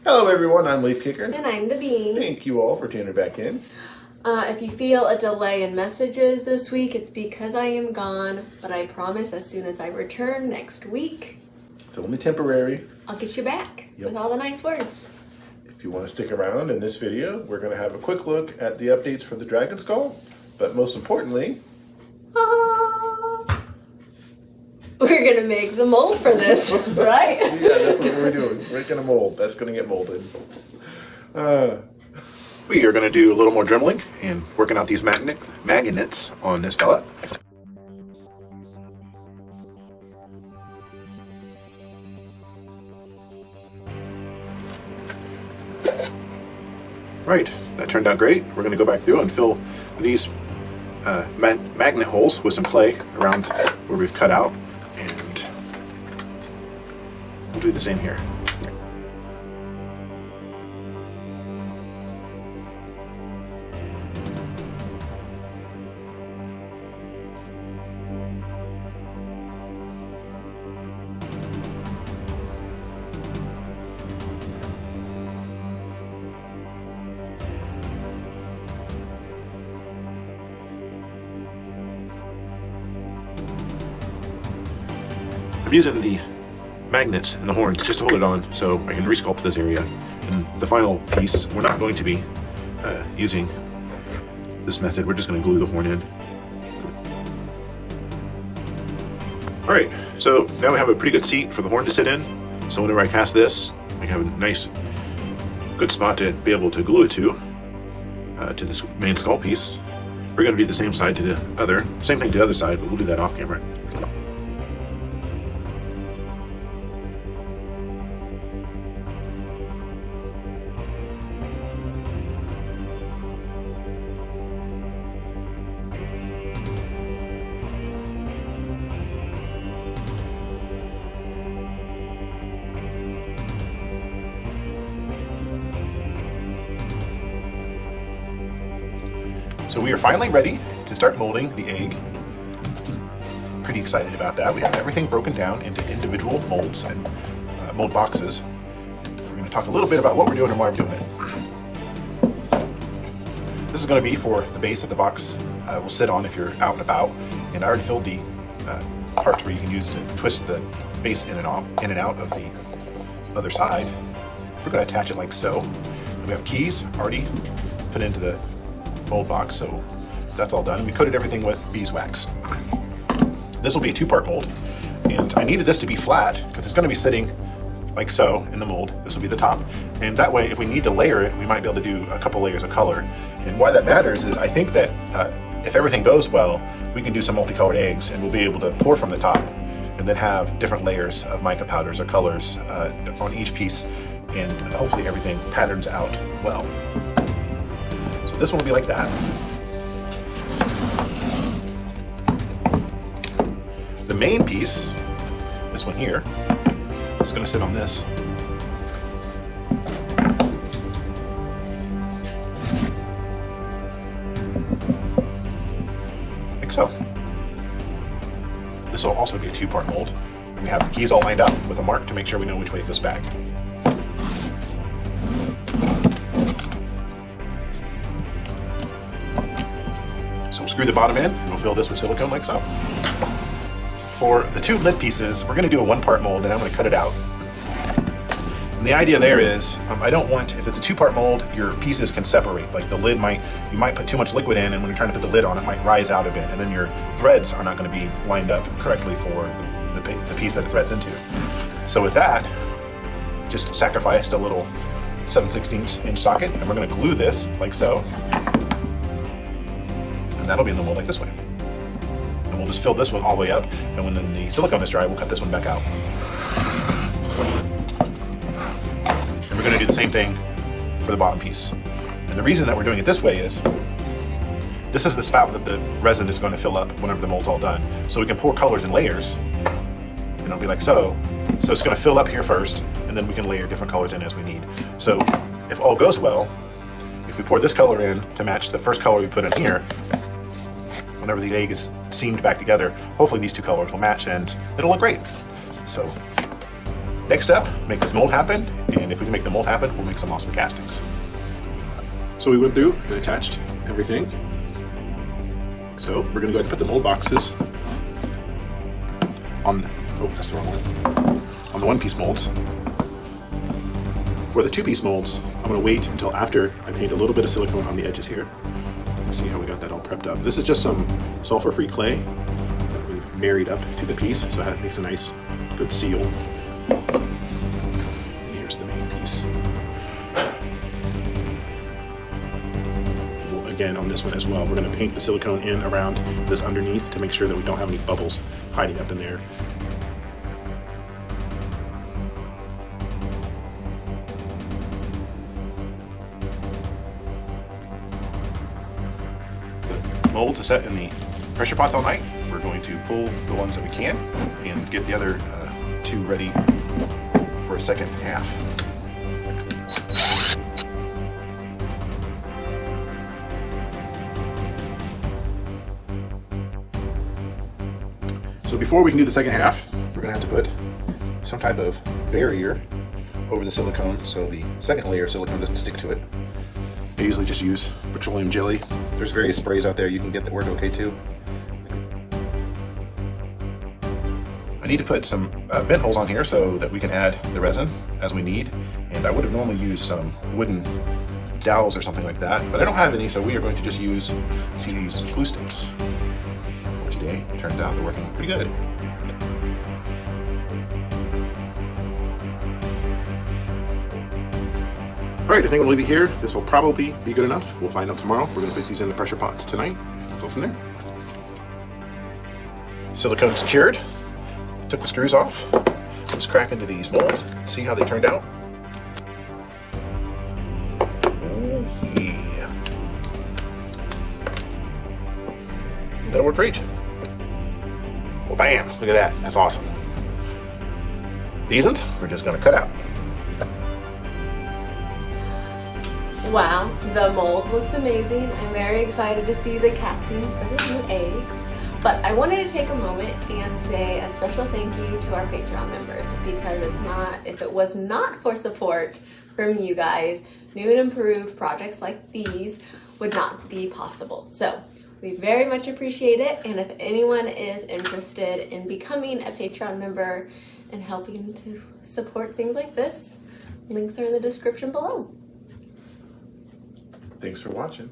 Hello everyone, I'm Leifkicker. And I'm the Bean. Thank you all for tuning back in. If you feel a delay in messages this week, it's because I am gone, but I promise as soon as I return next week, It's only temporary. I'll get you back Yep. with all the nice words. If you want to stick around in this video, we're going to have a quick look at the updates for the Dragon Skull, but most importantly, We're going to make the mold for this, right? yeah, that's what we're doing. We're going to mold. That's going to get molded. We are going to do a little more dremeling and working out these magnets on this fella. Right, that turned out great. We're going to go back through and fill these magnet holes with some clay around where we've cut out, and we'll do the same here. I'm using the magnets and the horns just to hold it on so I can resculpt this area. And the final piece, we're not going to be using this method. We're just going to glue the horn in. Alright, so now we have a pretty good seat for the horn to sit in. So whenever I cast this, I have a nice, good spot to be able to glue it to this main skull piece. We're going to do the same thing to the other side, but we'll do that off camera. So we are finally ready to start molding the egg. Pretty excited about that. We have everything broken down into individual molds and mold boxes. We're going to talk a little bit about what we're doing and why we're doing it. This is going to be for the base that the box will sit on if you're out and about. And I already filled the parts where you can use to twist the base in and out of the other side. We're going to attach it like so. And we have keys already put into the mold box, so that's all done. We coated everything with beeswax. This will be a two-part mold, and I needed this to be flat because it's going to be sitting like so in the mold. This will be the top, and that way if we need to layer it, we might be able to do a couple layers of color. And why that matters is I think that if everything goes well, we can do some multicolored eggs, and we'll be able to pour from the top and then have different layers of mica powders or colors on each piece, and hopefully everything patterns out well. So this one will be like that. The main piece, this one here, is going to sit on this. Like so. This will also be a two-part mold. And we have the keys all lined up with a mark to make sure we know which way it goes back. So we'll screw the bottom in, and we'll fill this with silicone like so. For the two lid pieces, we're going to do a one-part mold, and I'm going to cut it out. And the idea there is, I don't want, if it's a two-part mold, your pieces can separate. Like the lid you might put too much liquid in, and when you're trying to put the lid on, it might rise out a bit, and then your threads are not going to be lined up correctly for the piece that it threads into. So with that, just sacrificed a little 7/16 inch socket, and we're going to glue this like so. And that'll be in the mold like this way. And we'll just fill this one all the way up, and when the silicone is dry, we'll cut this one back out. And we're going to do the same thing for the bottom piece. And the reason that we're doing it this way is, this is the spout that the resin is going to fill up whenever the mold's all done. So we can pour colors in layers, and it'll be like so. So it's going to fill up here first, and then we can layer different colors in as we need. So if all goes well, if we pour this color in to match the first color we put in here, whenever the egg is seamed back together, hopefully these two colors will match and it'll look great. So next up, make this mold happen, and if we can make the mold happen, we'll make some awesome castings. So we went through and attached everything. So we're gonna go ahead and put the mold boxes on, oh, that's the wrong one, on the one-piece molds. For the two-piece molds, I'm gonna wait until after I paint a little bit of silicone on the edges here. Let's see how we got that all prepped up. This is just some sulfur-free clay that we've married up to the piece, so that makes a nice, good seal. Here's the main piece. Again, on this one as well, we're going to paint the silicone in around this underneath to make sure that we don't have any bubbles hiding up in there. The molds are set in the pressure pots all night. We're going to pull the ones that we can and get the other two ready for a second half. So before we can do the second half, we're going to have to put some type of barrier over the silicone so the second layer of silicone doesn't stick to it. I usually just use petroleum jelly. There's various sprays out there you can get that work okay too. I need to put some vent holes on here so that we can add the resin as we need. And I would have normally used some wooden dowels or something like that, but I don't have any, so we are going to just use these glue sticks. Today, it turns out they're working pretty good. Alright, I think I'll leave it here. This will probably be good enough. We'll find out tomorrow. We're going to put these in the pressure pots tonight and we'll go from there. Silicone secured. Took the screws off. Just crack into these molds. See how they turned out. Oh yeah. That'll work great. Well, bam, look at that. That's awesome. These ones, we're just gonna cut out. Wow, the mold looks amazing. I'm very excited to see the castings for the new eggs. But I wanted to take a moment and say a special thank you to our Patreon members, because if it was not for support from you guys, new and improved projects like these would not be possible. So we very much appreciate it, and if anyone is interested in becoming a Patreon member and helping to support things like this, links are in the description below. Thanks for watching.